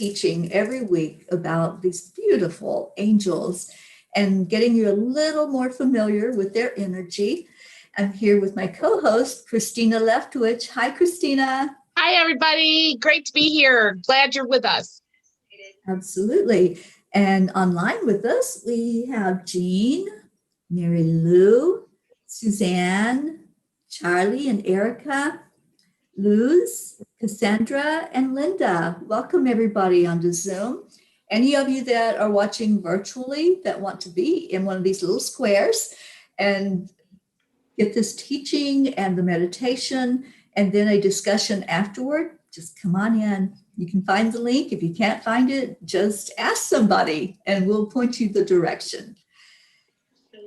teaching every week about these beautiful angels and getting you a little more familiar with their energy. I'm here with my co-host, Christina Leftwich. Hi, Christina. Hi, everybody. Great to be here. Glad you're with us. Absolutely. And online with us, we have Jean, Mary Lou, Suzanne, Charlie, and Erica, Luz, Cassandra, and Linda. Welcome, everybody, onto Zoom. Any of you that are watching virtually that want to be in one of these little squares and get this teaching and the meditation and then a discussion afterward, just come on in. You can find the link. If you can't find it, just ask somebody and we'll point you the direction.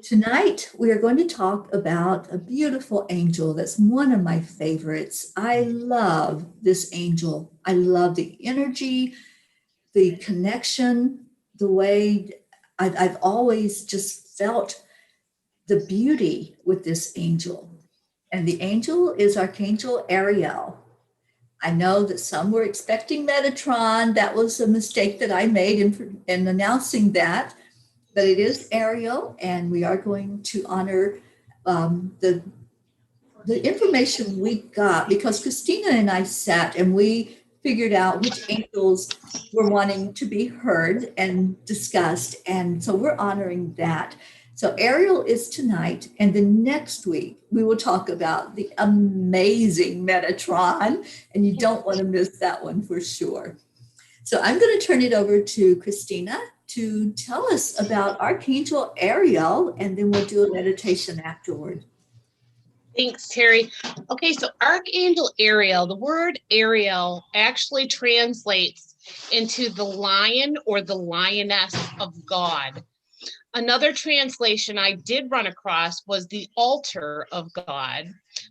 Tonight, we are going to talk about a beautiful angel that's one of my favorites. I love this angel. I love the energy, the connection, the way I've always just felt the beauty with this angel. And the angel is Archangel Ariel. I know that some were expecting Metatron. That was a mistake that I made in announcing that. But it is Ariel, and we are going to honor the information we got because Christina and I sat and we figured out which angels were wanting to be heard and discussed. And so we're honoring that. So Ariel is tonight, and then next week we will talk about the amazing Metatron, and you don't want to miss that one for sure. So I'm going to turn it over to Christina to tell us about Archangel Ariel, and then we'll do a meditation afterward. Thanks, Teri. Okay, so Archangel Ariel, the word Ariel actually translates into the lion or the lioness of God. Another translation I did run across was the altar of God,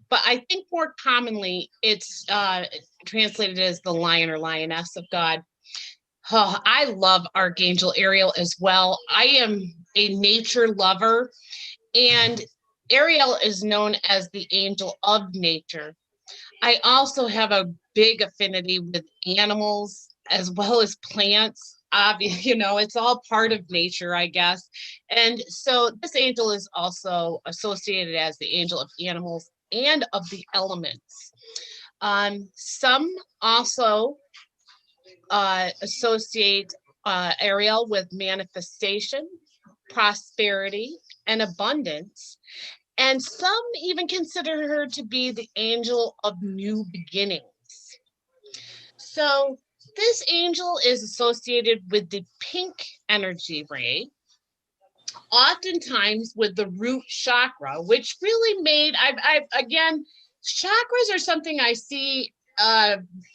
but I think more commonly it's translated as the lion or lioness of God. Oh, I love Archangel Ariel as well. I am a nature lover, and Ariel is known as the angel of nature. I also have a big affinity with animals as well as plants. It's all part of nature, I guess. And so this angel is also associated as the angel of animals and of the elements. Some also associate Ariel with manifestation, prosperity, and abundance. And some even consider her to be the angel of new beginnings. So this angel is associated with the pink energy ray, oftentimes with the root chakra, which really made, again, chakras are something I see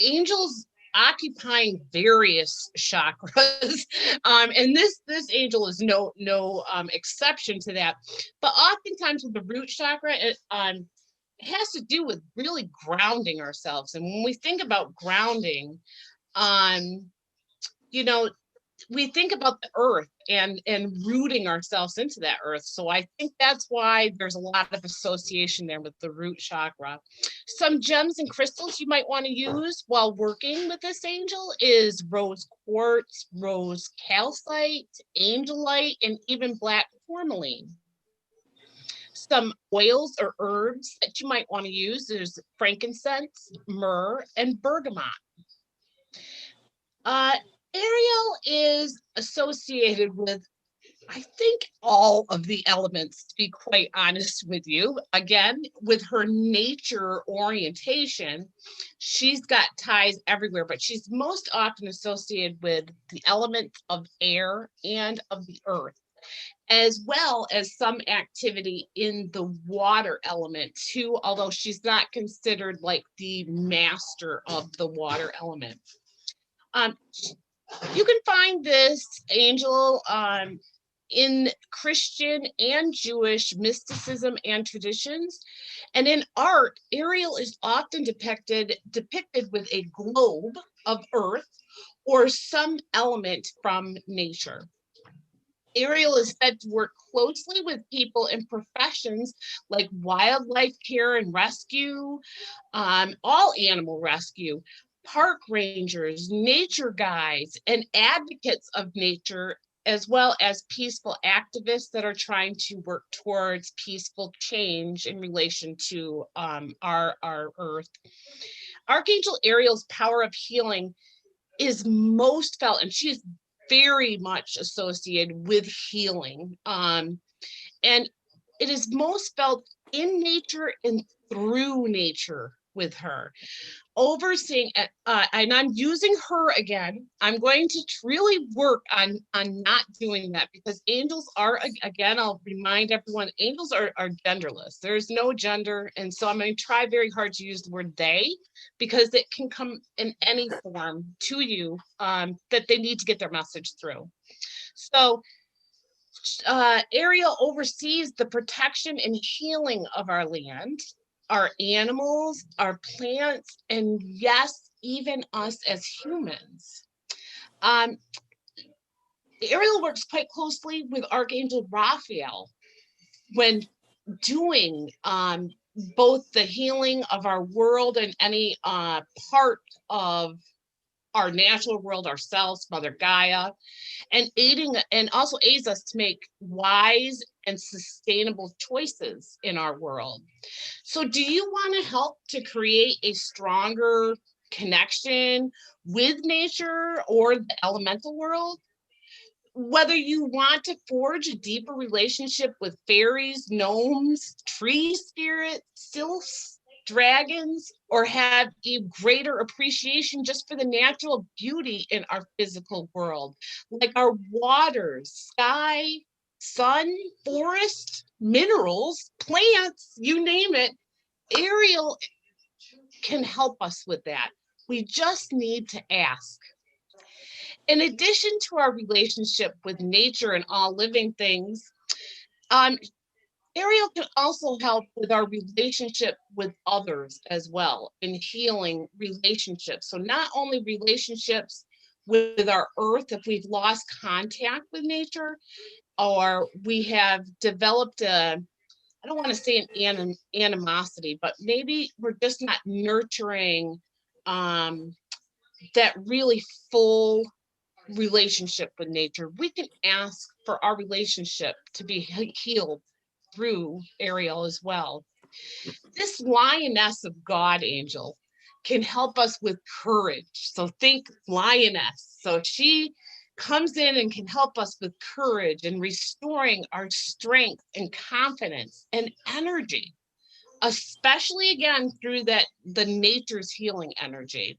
angels occupying various chakras, and this angel is no exception to that. But oftentimes with the root chakra, it has to do with really grounding ourselves. And when we think about grounding, we think about the earth and rooting ourselves into that earth. So I think that's why there's a lot of association there with the root chakra. Some gems and crystals you might want to use while working with this angel is rose quartz, rose calcite, angelite, and even black tourmaline. Some oils or herbs that you might want to use, there's frankincense, myrrh, and bergamot. Ariel is associated with, I think, all of the elements, to be quite honest with you. Again, with her nature orientation, she's got ties everywhere, but she's most often associated with the elements of air and of the earth, as well as some activity in the water element too, although she's not considered like the master of the water element. You can find this angel in Christian and Jewish mysticism and traditions. And in art, Ariel is often depicted with a globe of earth or some element from nature. Ariel is said to work closely with people in professions like wildlife care and rescue, all animal rescue, park rangers, nature guides, and advocates of nature, as well as peaceful activists that are trying to work towards peaceful change in relation to our earth. Archangel Ariel's power of healing is most felt, and she is very much associated with healing. And it is most felt in nature and through nature with her. Overseeing, and I'm using her again. I'm going to really work on not doing that, because angels are, again, I'll remind everyone, angels are genderless. There's no gender. And so I'm going to try very hard to use the word they, because it can come in any form to you that they need to get their message through. So Ariel oversees the protection and healing of our land, our animals, our plants, and yes, even us as humans. Ariel works quite closely with Archangel Raphael when doing both the healing of our world and any part of our natural world, ourselves, Mother Gaia, and aiding, and also aids us to make wise and sustainable choices in our world. So do you want to help to create a stronger connection with nature or the elemental world? Whether you want to forge a deeper relationship with fairies, gnomes, tree spirits, sylphs, dragons, or have a greater appreciation just for the natural beauty in our physical world, like our waters, sky, sun, forest, minerals, plants, you name it, Ariel can help us with that. We just need to ask. In addition to our relationship with nature and all living things, Ariel can also help with our relationship with others as well, in healing relationships. So not only relationships with our earth, if we've lost contact with nature, or we have developed a, I don't want to say an animosity, but maybe we're just not nurturing that really full relationship with nature, we can ask for our relationship to be healed through Ariel as well. This lioness of God angel can help us with courage. So think lioness. So she comes in and can help us with courage and restoring our strength and confidence and energy, especially again through that the nature's healing energy,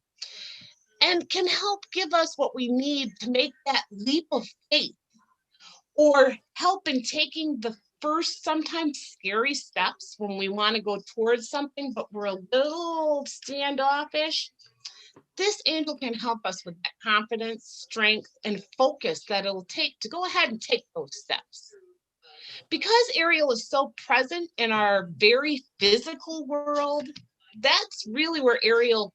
and can help give us what we need to make that leap of faith, or help in taking the first, sometimes scary steps when we want to go towards something, but we're a little standoffish. This angel can help us with that confidence, strength, and focus that it'll take to go ahead and take those steps. Because Ariel is so present in our very physical world, that's really where Ariel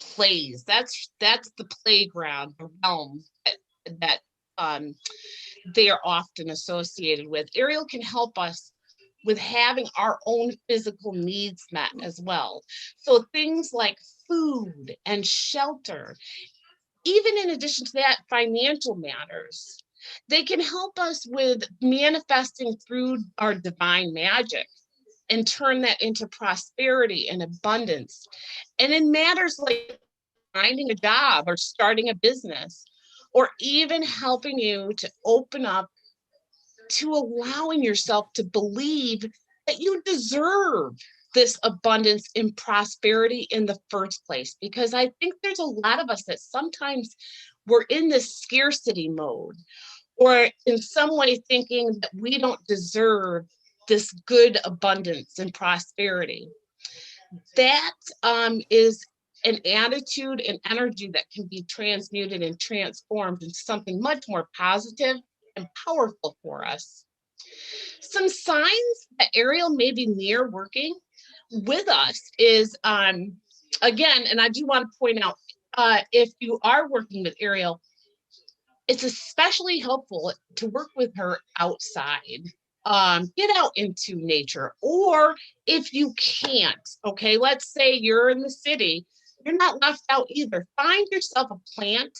plays. That's the playground, the realm that they are often associated with. Ariel can help us with having our own physical needs met as well. So things like food and shelter, even in addition to that, financial matters. They can help us with manifesting through our divine magic and turn that into prosperity and abundance. And in matters like finding a job or starting a business, or even helping you to open up to allowing yourself to believe that you deserve this abundance and prosperity in the first place. Because I think there's a lot of us that sometimes we're in this scarcity mode, or in some way thinking that we don't deserve this good abundance and prosperity. That is an attitude and energy that can be transmuted and transformed into something much more positive and powerful for us. Some signs that Ariel may be near working with us is, again, and I do want to point out, if you are working with Ariel, it's especially helpful to work with her outside. Get out into nature, or if you can't, okay, let's say you're in the city, you're not left out either. Find yourself a plant,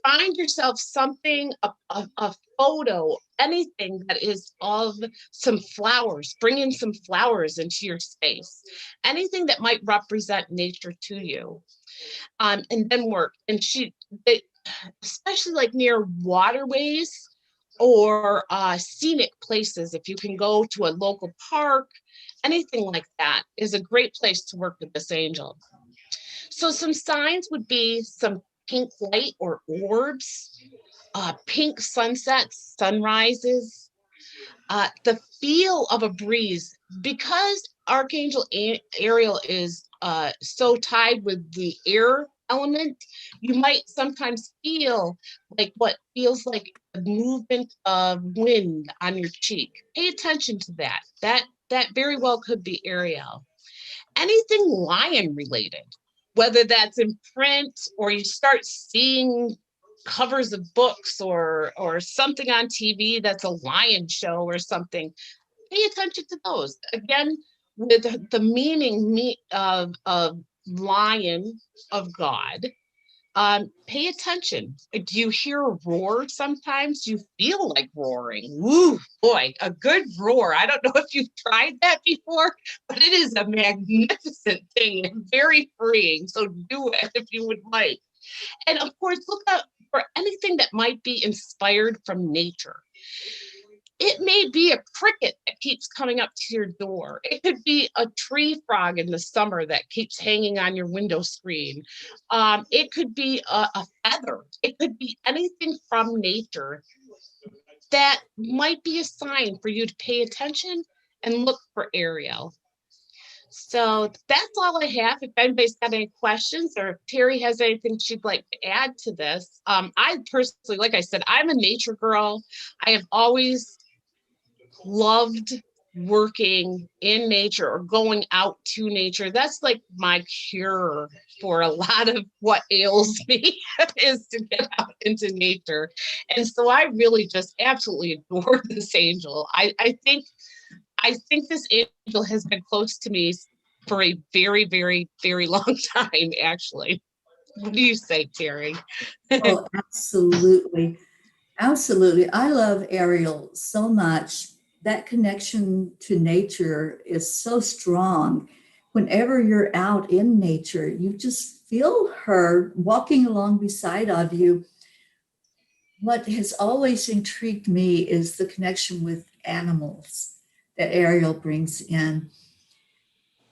find yourself something, a photo, anything that is of some flowers. Bring in some flowers into your space, anything that might represent nature to you. And then work. And especially like near waterways or scenic places, if you can go to a local park, anything like that is a great place to work with this angel. So some signs would be some pink light or orbs, pink sunsets, sunrises, the feel of a breeze. Because Archangel Ariel is so tied with the air element, you might sometimes feel like what feels like a movement of wind on your cheek. Pay attention to that. That very well could be Ariel. Anything lion related, whether that's in print or you start seeing covers of books or something on TV that's a lion show or something, pay attention to those. Again, with the meaning of lion of God, pay attention. Do you hear a roar sometimes? You feel like roaring. Woo, boy, a good roar. I don't know if you've tried that before, but it is a magnificent thing and very freeing. So do it if you would like. And of course, look out for anything that might be inspired from nature. It may be a cricket that keeps coming up to your door. It could be a tree frog in the summer that keeps hanging on your window screen. It could be a feather. It could be anything from nature that might be a sign for you to pay attention and look for Ariel. So that's all I have. If anybody's got any questions or if Teri has anything she'd like to add to this, I personally, like I said, I'm a nature girl. I have always loved working in nature or going out to nature. That's like my cure for a lot of what ails me is to get out into nature. And so I really just absolutely adore this angel. I think this angel has been close to me for a very, very, very long time, actually. What do you say, Teri? Oh, absolutely. Absolutely. I love Ariel so much. That connection to nature is so strong. Whenever you're out in nature, you just feel her walking along beside of you. What has always intrigued me is the connection with animals that Ariel brings in.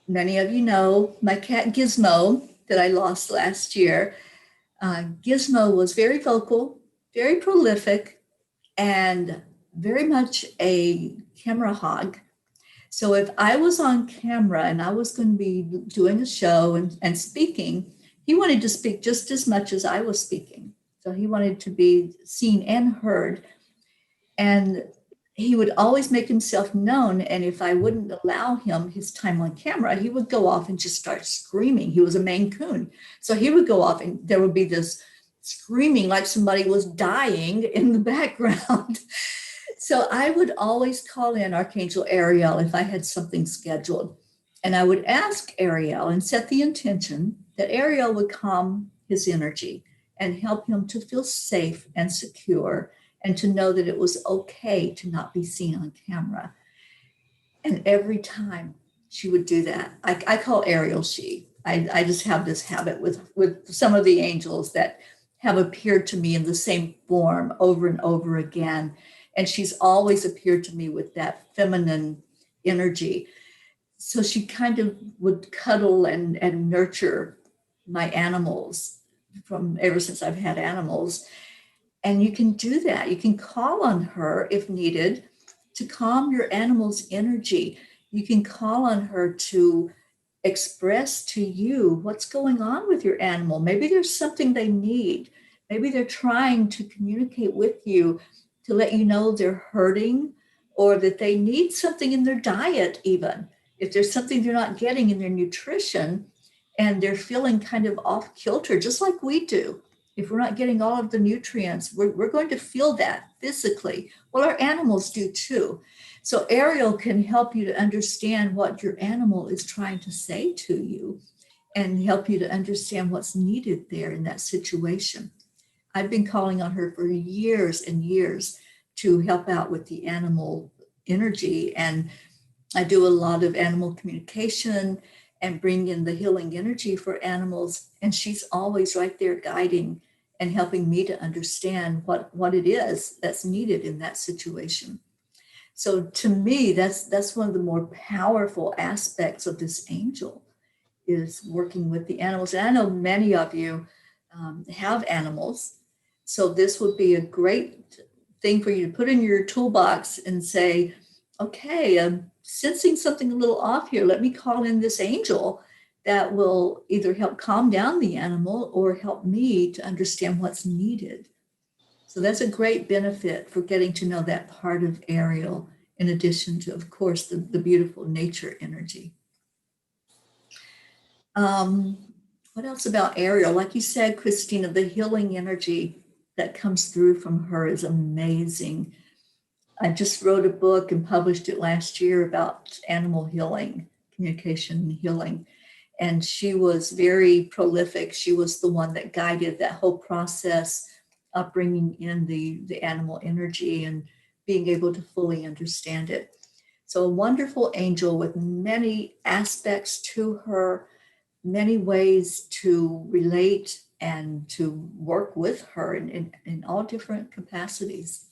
Many of you know my cat Gizmo that I lost last year. Gizmo was very vocal, very prolific, and very much a camera hog. So if I was on camera and I was going to be doing a show and speaking, he wanted to speak just as much as I was speaking. So he wanted to be seen and heard. And he would always make himself known. And if I wouldn't allow him his time on camera, he would go off and just start screaming. He was a Maine Coon. So he would go off and there would be this screaming like somebody was dying in the background. So I would always call in Archangel Ariel if I had something scheduled. And I would ask Ariel and set the intention that Ariel would calm his energy and help him to feel safe and secure and to know that it was okay to not be seen on camera. And every time she would do that, I call Ariel she. I just have this habit with some of the angels that have appeared to me in the same form over and over again. And she's always appeared to me with that feminine energy. So she kind of would cuddle and nurture my animals from ever since I've had animals. And you can do that. You can call on her if needed to calm your animal's energy. You can call on her to express to you what's going on with your animal. Maybe there's something they need. Maybe they're trying to communicate with you to let you know they're hurting or that they need something in their diet, even. If there's something they're not getting in their nutrition and they're feeling kind of off kilter, just like we do. If we're not getting all of the nutrients, we're going to feel that physically. Well, our animals do too. So Ariel can help you to understand what your animal is trying to say to you and help you to understand what's needed there in that situation. I've been calling on her for years and years to help out with the animal energy. And I do a lot of animal communication and bring in the healing energy for animals. And she's always right there guiding and helping me to understand what it is that's needed in that situation. So to me, that's one of the more powerful aspects of this angel, is working with the animals. And I know many of you have animals. So this would be a great thing for you to put in your toolbox and say, okay, I'm sensing something a little off here. Let me call in this angel that will either help calm down the animal or help me to understand what's needed. So that's a great benefit for getting to know that part of Ariel, in addition to, of course, the beautiful nature energy. Um, what else about Ariel? Like you said, Christina, the healing energy that comes through from her is amazing. I just wrote a book and published it last year about animal healing, communication and healing. And she was very prolific. She was the one that guided that whole process of bringing in the animal energy and being able to fully understand it. So a wonderful angel with many aspects to her, many ways to relate and to work with her in all different capacities.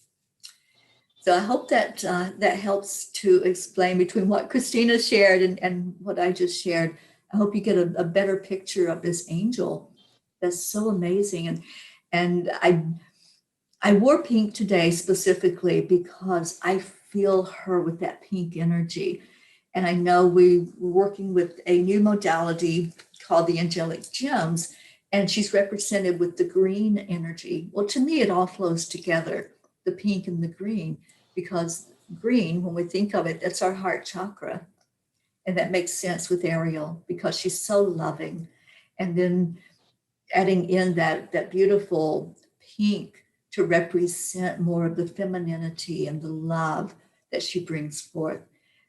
So I hope that that helps to explain between what Christina shared and what I just shared. I hope you get a better picture of this angel that's so amazing. And I wore pink today specifically because I feel her with that pink energy. And I know we're working with a new modality called the angelic gems, and she's represented with the green energy. Well, to me, it all flows together, the pink and the green, because green, when we think of it, that's our heart chakra. And that makes sense with Ariel because she's so loving. And then adding in that beautiful pink to represent more of the femininity and the love that she brings forth.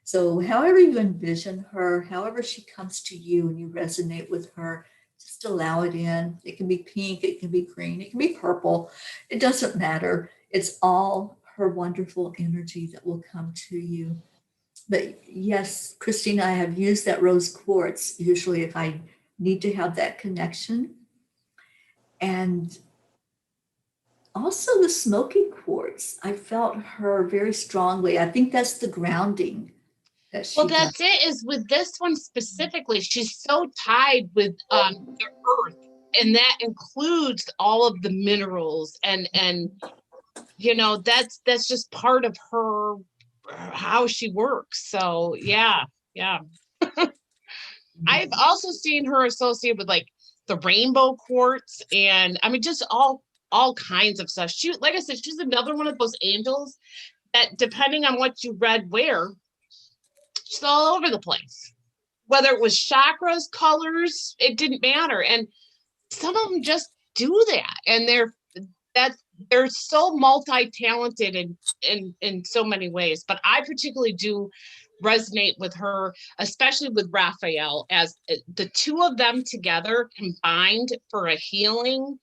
So however you envision her, however she comes to you and you resonate with her, just allow it in. It can be pink, it can be green, it can be purple. It doesn't matter. It's all her wonderful energy that will come to you. But yes, Christina, I have used that rose quartz usually if I need to have that connection. And also the smoky quartz, I felt her very strongly. I think that's the grounding that Well, she does. that's it, is with this one specifically, she's so tied with the earth, and that includes all of the minerals and that's just part of her, how she works. So yeah, yeah. I've also seen her associated with like the rainbow quartz, and I mean just all kinds of stuff. She, like I said, she's another one of those angels that, depending on what you read where, she's all over the place. Whether it was chakras, colors, it didn't matter. And some of them just do that, and that they're so multi-talented in so many ways. But I particularly do resonate with her, especially with Raphael, as the two of them together combined for a healing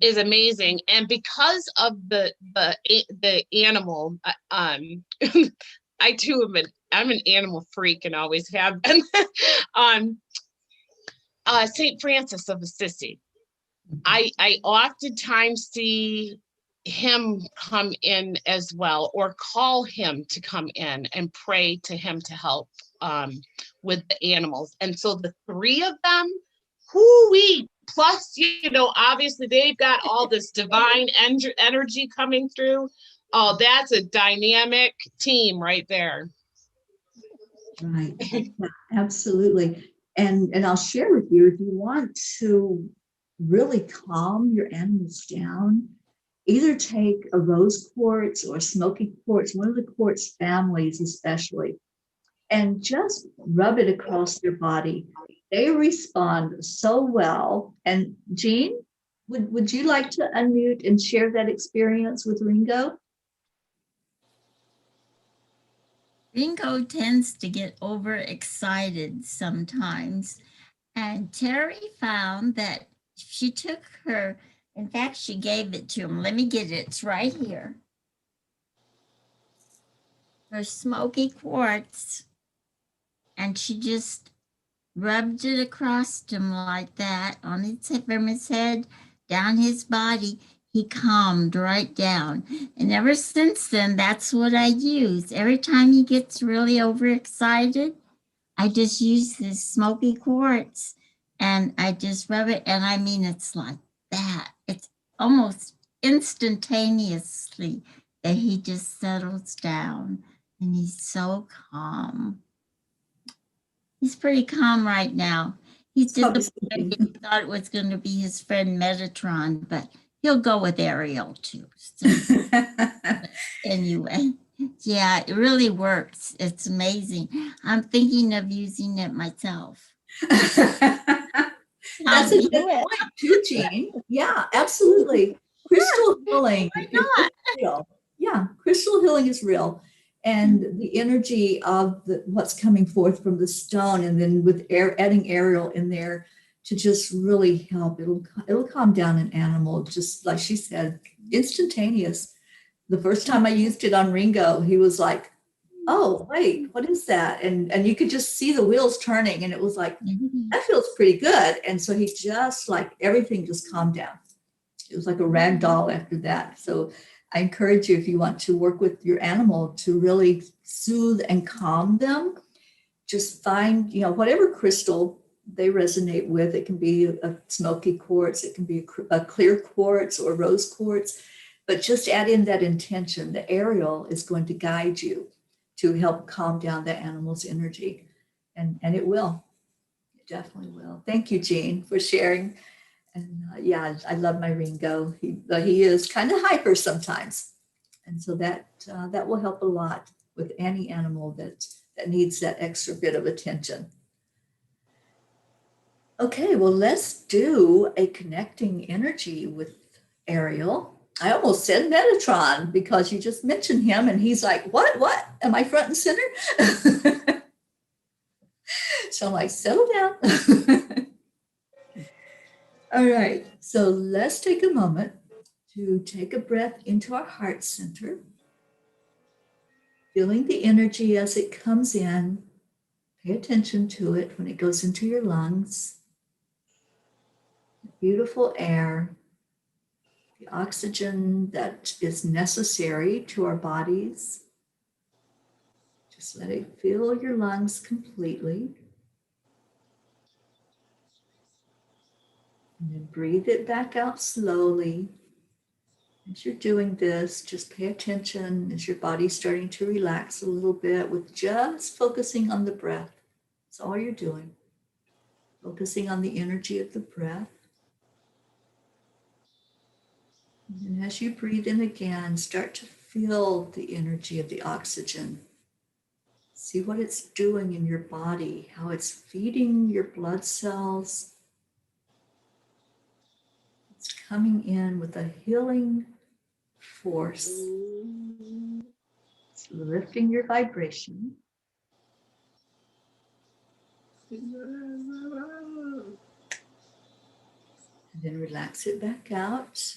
is amazing. And because of the animal, I too I'm an animal freak and always have been. um Saint Francis of Assisi, I oftentimes see him come in as well, or call him to come in and pray to him to help with the animals. And so the three of them, who we plus, obviously they've got all this divine energy coming through. Oh, that's a dynamic team right there. Right. Yeah, absolutely. And I'll share with you, if you want to really calm your animals down, either take a rose quartz or smoky quartz, one of the quartz families especially, and just rub it across their body. They respond so well. And Jean, would you like to unmute and share that experience with Ringo? Ringo tends to get overexcited sometimes. And Teri found that she took her, in fact, she gave it to him. Let me get it. It's right here. Her smoky quartz. And she just rubbed it across him like that on from his head down his body. He calmed right down. And ever since then, that's what I use. Every time he gets really overexcited, I just use this smoky quartz and I just rub it. And I mean, it's like that. It's almost instantaneously that he just settles down and he's so calm. He's pretty calm right now. He's disappointed. He thought it was going to be his friend Metatron, but he'll go with Ariel too. So anyway, yeah, it really works. It's amazing. I'm thinking of using it myself. That's a good point too, Jean. Yeah, absolutely. Crystal healing is real. Yeah, crystal healing is real. And the energy of what's coming forth from the stone, and then with adding Ariel in there to just really help, it'll calm down an animal, just like she said, instantaneous. The first time I used it on Ringo, he was like, "Oh, wait, what is that?" And you could just see the wheels turning, and it was like, that feels pretty good. And so he just like everything just calmed down. It was like a rag doll after that. So I encourage you, if you want to work with your animal to really soothe and calm them, just find, whatever crystal they resonate with. It can be a smoky quartz, it can be a clear quartz or rose quartz, but just add in that intention. The Ariel is going to guide you to help calm down the animal's energy. And it will. It definitely will. Thank you, Jean, for sharing. And yeah, I love my Ringo. He is kind of hyper sometimes, and so that will help a lot with any animal that needs that extra bit of attention. Okay, well, let's do a connecting energy with Ariel. I almost said Metatron because you just mentioned him, and he's like, "What? Am I front and center?" So I'm like, "Settle down." All right, so let's take a moment to take a breath into our heart center, feeling the energy as it comes in. Pay attention to it when it goes into your lungs. Beautiful air, the oxygen that is necessary to our bodies. Just let it fill your lungs completely. And then breathe it back out slowly. As you're doing this, just pay attention as your body's starting to relax a little bit with just focusing on the breath. That's all you're doing. Focusing on the energy of the breath. And as you breathe in again, start to feel the energy of the oxygen. See what it's doing in your body, how it's feeding your blood cells. It's coming in with a healing force. It's lifting your vibration. And then relax it back out.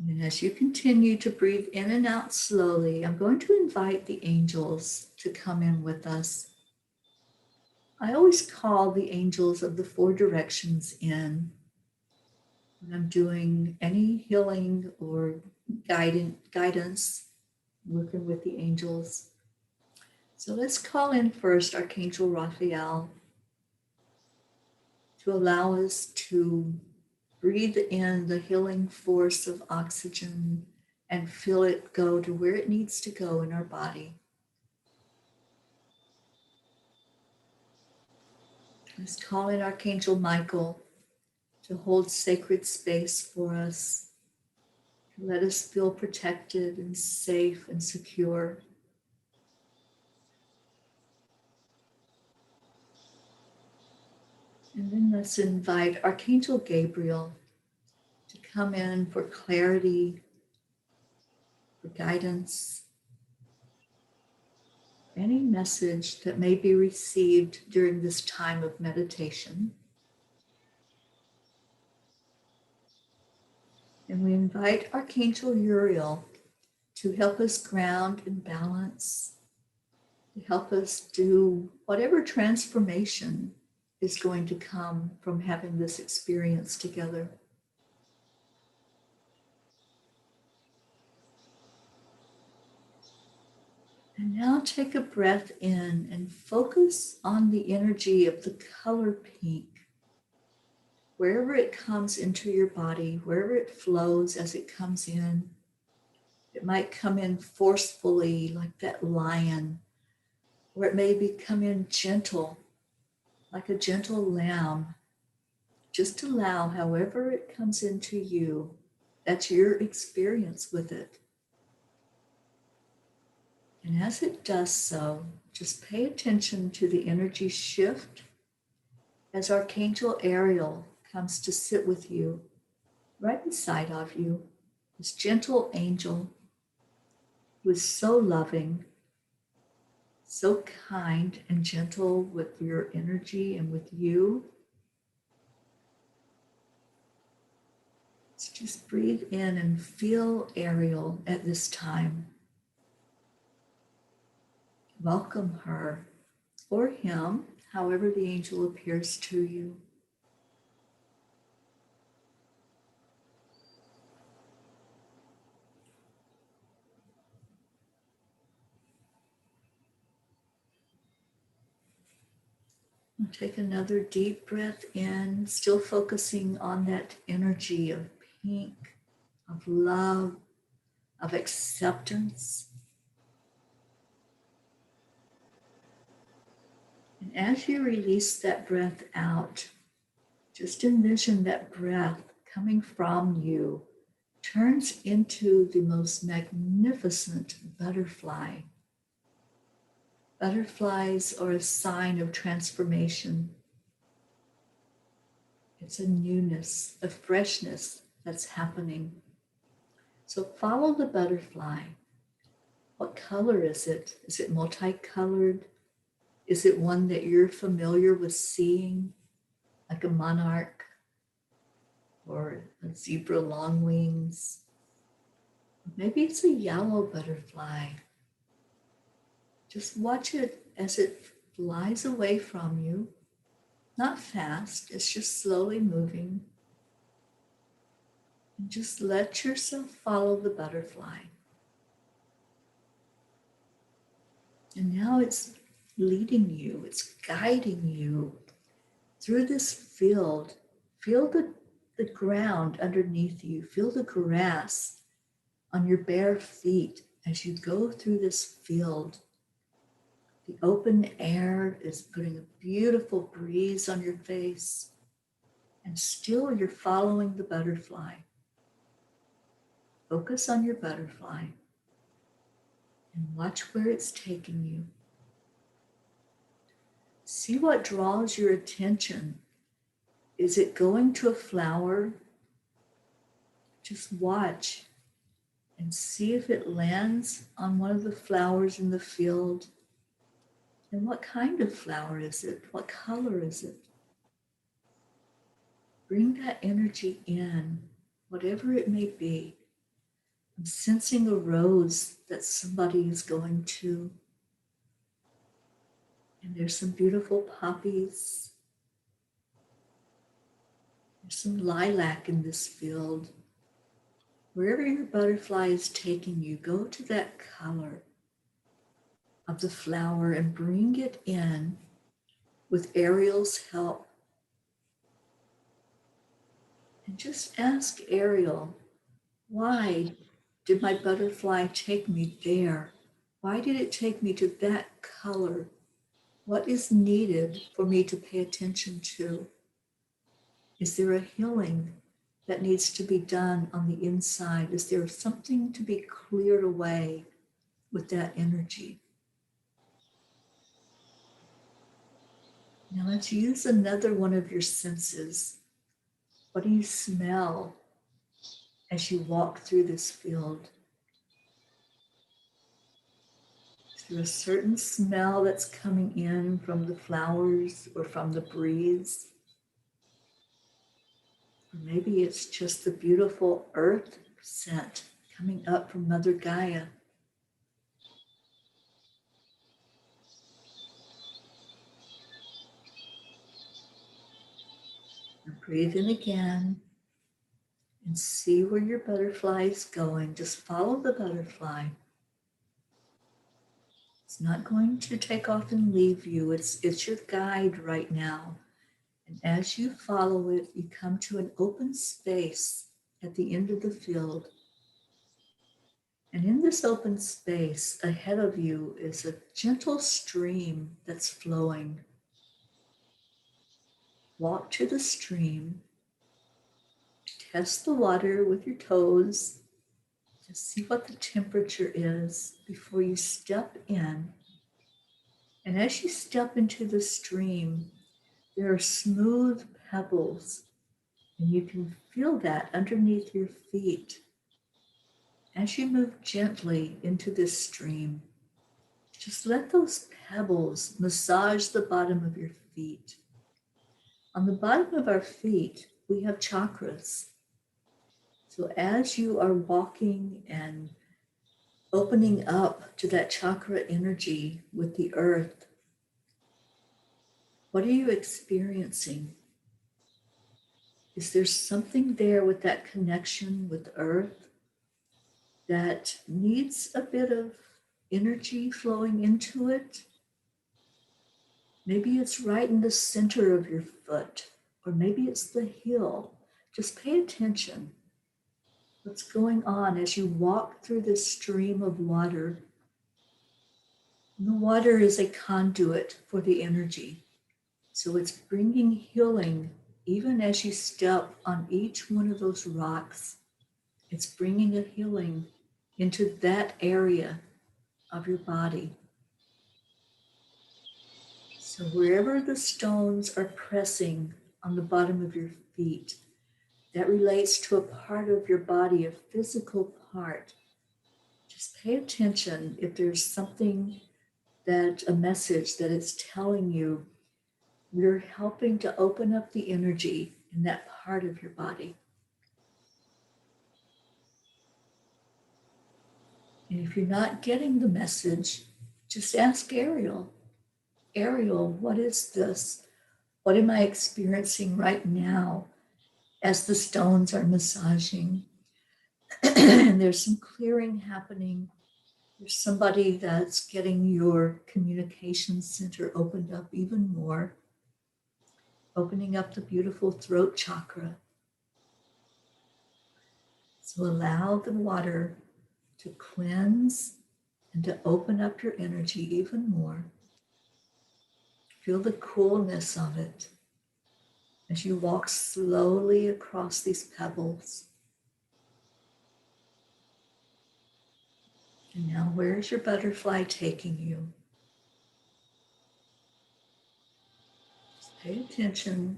And as you continue to breathe in and out slowly, I'm going to invite the angels to come in with us. I always call the angels of the four directions in when I'm doing any healing or guidance, working with the angels. So let's call in first Archangel Raphael to allow us to breathe in the healing force of oxygen and feel it go to where it needs to go in our body. Let's call in Archangel Michael to hold sacred space for us, to let us feel protected and safe and secure. And then let's invite Archangel Gabriel to come in for clarity, for guidance, any message that may be received during this time of meditation. And we invite Archangel Uriel to help us ground and balance, to help us do whatever transformation is going to come from having this experience together. And now take a breath in and focus on the energy of the color pink. Wherever it comes into your body, wherever it flows as it comes in, it might come in forcefully like that lion, or it may come in gentle, like a gentle lamb. Just allow however it comes into you, that's your experience with it. And as it does so, just pay attention to the energy shift as Archangel Ariel comes to sit with you, right beside of you, this gentle angel who is so loving, so kind and gentle with your energy and with you. So just breathe in and feel Ariel at this time. Welcome her or him, however the angel appears to you. And take another deep breath in, still focusing on that energy of pink, of love, of acceptance. And as you release that breath out, just envision that breath coming from you turns into the most magnificent butterfly. Butterflies are a sign of transformation. It's a newness, a freshness that's happening. So follow the butterfly. What color is it? Is it multicolored? Is it one that you're familiar with seeing, like a monarch or a zebra long wings? Maybe it's a yellow butterfly. Just watch it as it flies away from you. Not fast, it's just slowly moving. And just let yourself follow the butterfly. And now it's leading you, it's guiding you through this field. Feel the ground underneath you. Feel the grass on your bare feet as you go through this field. The open air is putting a beautiful breeze on your face, and still you're following the butterfly. Focus on your butterfly and watch where it's taking you. See what draws your attention. Is it going to a flower? Just watch and see if it lands on one of the flowers in the field. And what kind of flower is it? What color is it? Bring that energy in, whatever it may be. I'm sensing a rose that somebody is going to. And there's some beautiful poppies. There's some lilac in this field. Wherever your butterfly is taking you, go to that color of the flower and bring it in with Ariel's help. And just ask Ariel, why did my butterfly take me there? Why did it take me to that color? What is needed for me to pay attention to? Is there a healing that needs to be done on the inside? Is there something to be cleared away with that energy? Now let's use another one of your senses. What do you smell as you walk through this field? Is there a certain smell that's coming in from the flowers or from the breeze? Or maybe it's just the beautiful earth scent coming up from Mother Gaia. And breathe in again and see where your butterfly is going. Just follow the butterfly. It's not going to take off and leave you. It's your guide right now. And as you follow it, you come to an open space at the end of the field. And in this open space ahead of you is a gentle stream that's flowing. Walk to the stream. Test the water with your toes. Just see what the temperature is before you step in. And as you step into the stream, there are smooth pebbles, and you can feel that underneath your feet. As you move gently into this stream, just let those pebbles massage the bottom of your feet. On the bottom of our feet, we have chakras. So as you are walking and opening up to that chakra energy with the earth, what are you experiencing? Is there something there with that connection with earth that needs a bit of energy flowing into it? Maybe it's right in the center of your foot, or maybe it's the heel. Just pay attention. What's going on as you walk through this stream of water? And the water is a conduit for the energy. So it's bringing healing even as you step on each one of those rocks. It's bringing a healing into that area of your body. So wherever the stones are pressing on the bottom of your feet, that relates to a part of your body, a physical part. Just pay attention if there's something that, a message that it's telling you, we're helping to open up the energy in that part of your body. And if you're not getting the message, just ask Ariel. Ariel, what is this? What am I experiencing right now as the stones are massaging? And there's some clearing happening. There's somebody that's getting your communication center opened up even more, opening up the beautiful throat chakra. So allow the water to cleanse and to open up your energy even more. Feel the coolness of it as you walk slowly across these pebbles. And now, where's your butterfly taking you? Just pay attention.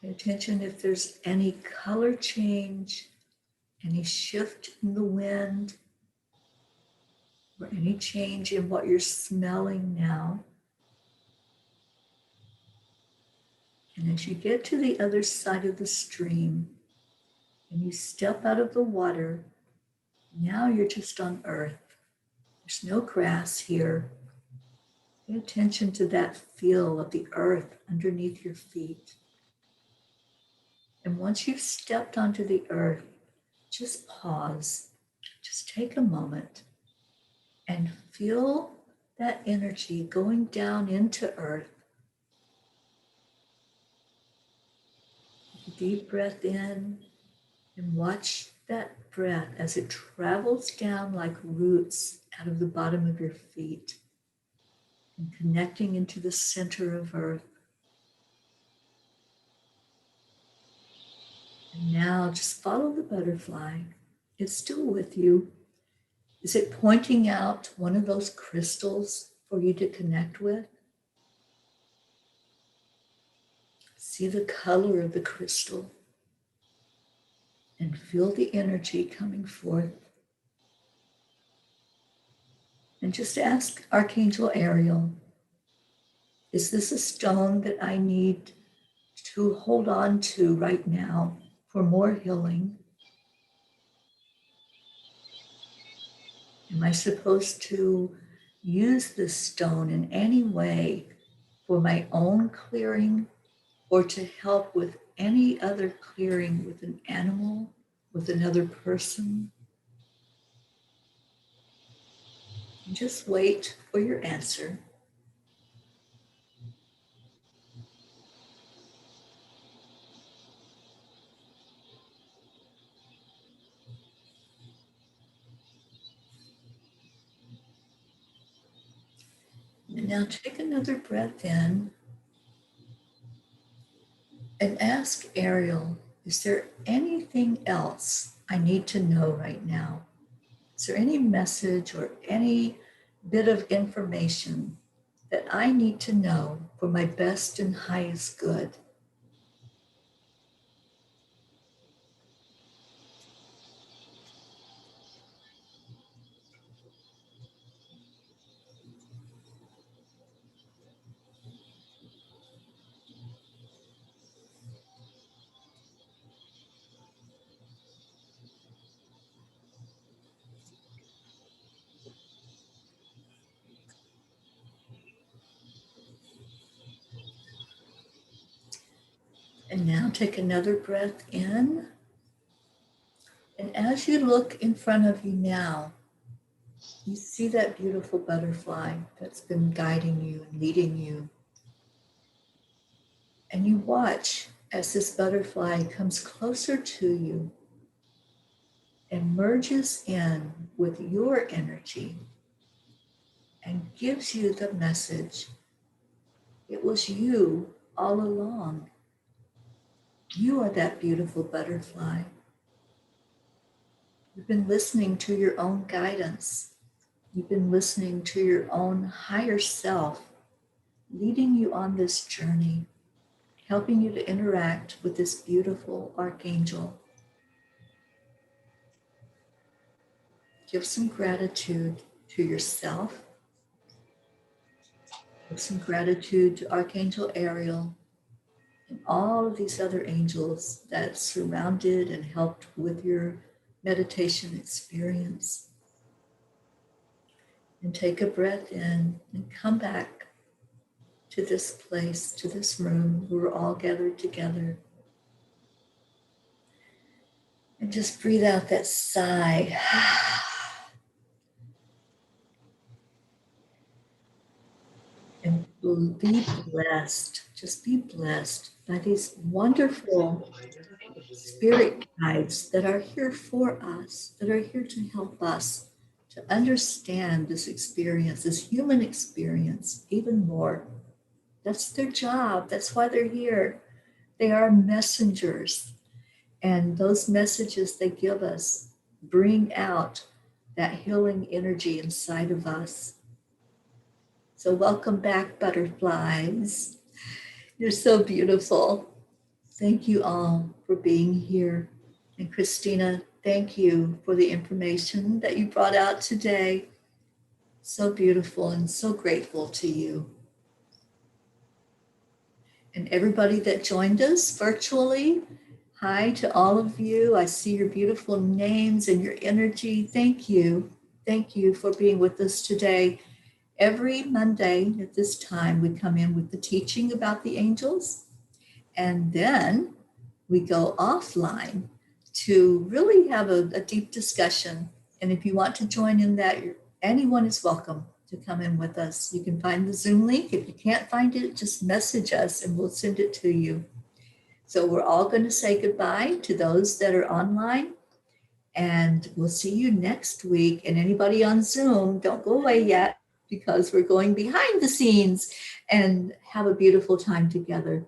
Pay attention if there's any color change, any shift in the wind, or any change in what you're smelling now. And as you get to the other side of the stream and you step out of the water, now you're just on earth. There's no grass here. Pay attention to that feel of the earth underneath your feet. And once you've stepped onto the earth, just pause. Just take a moment and feel that energy going down into earth. Take a deep breath in and watch that breath as it travels down like roots out of the bottom of your feet and connecting into the center of earth. And now just follow the butterfly. It's still with you. Is it pointing out one of those crystals for you to connect with? See the color of the crystal and feel the energy coming forth. And just ask Archangel Ariel, is this a stone that I need to hold on to right now for more healing? Am I supposed to use this stone in any way for my own clearing or to help with any other clearing with an animal, with another person? And just wait for your answer. And now take another breath in and ask Ariel, is there anything else I need to know right now? Is there any message or any bit of information that I need to know for my best and highest good? And now take another breath in. And as you look in front of you now, you see that beautiful butterfly that's been guiding you and leading you. And you watch as this butterfly comes closer to you and merges in with your energy and gives you the message. It was you all along. You are that beautiful butterfly. You've been listening to your own guidance. You've been listening to your own higher self, leading you on this journey, helping you to interact with this beautiful archangel. Give some gratitude to yourself. Give some gratitude to Archangel Ariel and all of these other angels that surrounded and helped with your meditation experience. And take a breath in and come back to this place, to this room where we're all gathered together. And just breathe out that sigh. And be blessed, just be blessed by these wonderful spirit guides that are here for us, that are here to help us to understand this experience, this human experience, even more. That's their job. That's why they're here. They are messengers. And those messages they give us bring out that healing energy inside of us. So welcome back, butterflies. You're so beautiful. Thank you all for being here. And Christina, thank you for the information that you brought out today. So beautiful and so grateful to you. And everybody that joined us virtually, hi to all of you. I see your beautiful names and your energy. Thank you. Thank you for being with us today. Every Monday at this time, we come in with the teaching about the angels, and then we go offline to really have a deep discussion. And if you want to join in that, anyone is welcome to come in with us. You can find the Zoom link. If you can't find it, just message us and we'll send it to you. So we're all going to say goodbye to those that are online, and we'll see you next week. And anybody on Zoom, don't go away yet, because we're going behind the scenes and have a beautiful time together.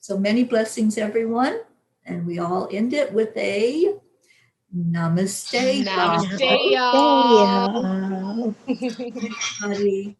So many blessings, everyone. And we all end it with a namaste. Namaste, Namaste, y'all. y'all. Everybody.